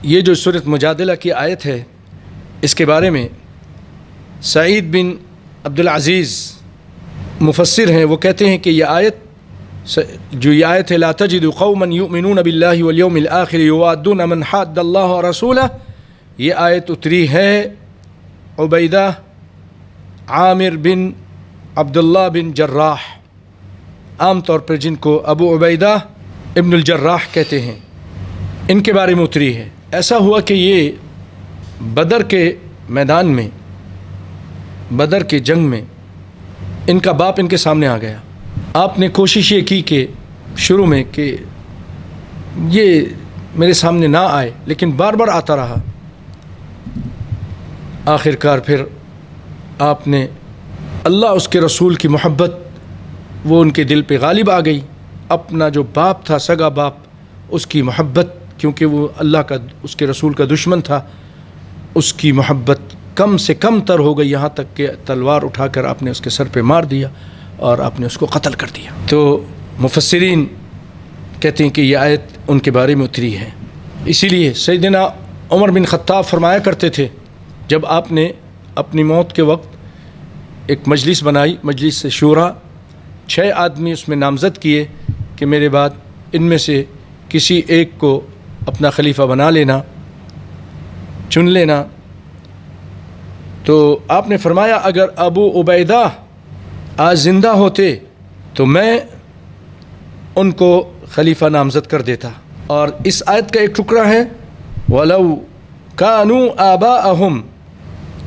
یہ جو سورۃ مجادلہ کی آیت ہے اس کے بارے میں سعید بن عبدالعزیز مفسر ہیں، وہ کہتے ہیں کہ یہ آیت ہے لا تجد قوما یؤمنون باللہ والیوم الآخر یوادون من حاد اللہ ورسولہ، یہ آیت اتری ہے عبیدہ عامر بن عبداللہ بن جراح، عام طور پر جن کو ابو عبیدہ ابن الجراح کہتے ہیں، ان کے بارے میں اتری ہے۔ ایسا ہوا کہ یہ بدر کے میدان میں، بدر کے جنگ میں ان کا باپ ان کے سامنے آ گیا۔ آپ نے کوشش یہ کی کہ شروع میں کہ یہ میرے سامنے نہ آئے، لیکن بار بار آتا رہا۔ آخر کار پھر آپ نے اللہ اس کے رسول کی محبت وہ ان کے دل پہ غالب آ گئی۔ اپنا جو باپ تھا، سگا باپ، اس کی محبت، کیونکہ وہ اللہ کا، اس کے رسول کا دشمن تھا، اس کی محبت کم سے کم تر ہو گئی، یہاں تک کہ تلوار اٹھا کر آپ نے اس کے سر پہ مار دیا اور آپ نے اس کو قتل کر دیا۔ تو مفسرین کہتے ہیں کہ یہ آیت ان کے بارے میں اتری ہے۔ اسی لیے سیدنا عمر بن خطاب فرمایا کرتے تھے، جب آپ نے اپنی موت کے وقت ایک مجلس بنائی، مجلس شورا، 6 آدمی اس میں نامزد کیے کہ میرے بعد ان میں سے کسی ایک کو اپنا خلیفہ بنا لینا، چن لینا۔ تو آپ نے فرمایا اگر ابو عبیدہ آج زندہ ہوتے تو میں ان کو خلیفہ نامزد کر دیتا۔ اور اس آیت کا ایک ٹکڑا ہے وَلَوْ كَانُوا آبَاءَهُمْ،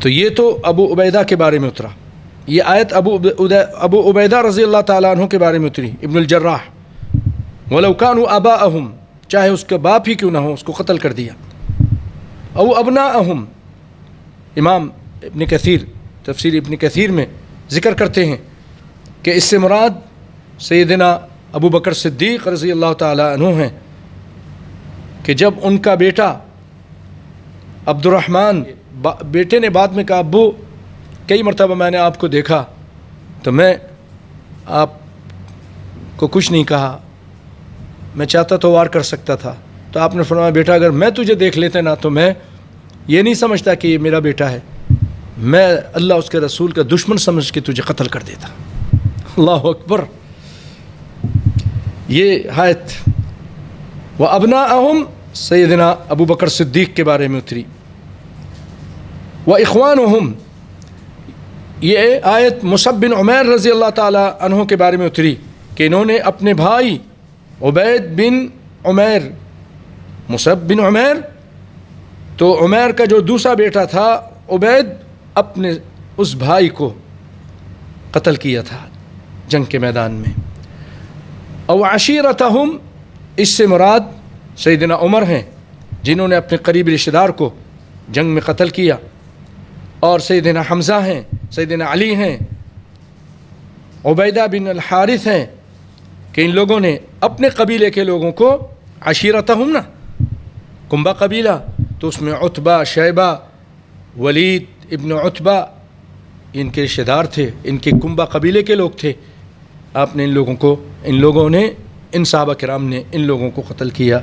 تو یہ تو ابو عبیدہ کے بارے میں اترا۔ یہ آیت ابو عبیدہ رضی اللہ تعالیٰ عنہ کے بارے میں اتری، ابن الجراح۔ وَلَوْ كَانُوا آبَاءَهُمْ، چاہے اس کا باپ ہی کیوں نہ ہو، اس کو قتل کر دیا۔ او ابناءہم، امام ابن کثیر تفسیر ابن کثیر میں ذکر کرتے ہیں کہ اس سے مراد سیدنا ابو بکر صدیق رضی اللہ تعالیٰ عنہ ہیں کہ جب ان کا بیٹا عبد الرحمن، بیٹے نے بعد میں کہا ابو کئی مرتبہ میں نے آپ کو دیکھا تو میں آپ کو کچھ نہیں کہا، میں چاہتا تو وار کر سکتا تھا۔ تو آپ نے فرمایا بیٹا اگر میں تجھے دیکھ لیتا نا تو میں یہ نہیں سمجھتا کہ یہ میرا بیٹا ہے، میں اللہ اس کے رسول کا دشمن سمجھ کے تجھے قتل کر دیتا۔ اللہ اکبر۔ یہ آیت وَأَبْنَاءَهُمْ سیدنا ابو بکر صدیق کے بارے میں اتری۔ وَإِخْوَانُهُمْ، یہ آیت مصعب بن عمیر رضی اللہ تعالیٰ عنہ کے بارے میں اتری کہ انہوں نے اپنے بھائی عبید بن عمیر، مصعب بن عمیر، تو عمیر کا جو دوسرا بیٹا تھا عبید، اپنے اس بھائی کو قتل کیا تھا جنگ کے میدان میں۔ او عشیرتہم، اس سے مراد سیدنا عمر ہیں جنہوں نے اپنے قریبی رشتہ دار کو جنگ میں قتل کیا، اور سیدنا حمزہ ہیں، سیدنا علی ہیں، عبیدہ بن الحارث ہیں، کہ ان لوگوں نے اپنے قبیلے کے لوگوں کو، عشیرتہم نا کنبہ قبیلہ، تو اس میں عتبہ، شیبہ، ولید ابن عتبہ ان کے رشتہ دار تھے، ان کے کنبہ قبیلے کے لوگ تھے۔ آپ نے ان لوگوں نے، ان صحابہ کرام نے ان لوگوں کو قتل کیا۔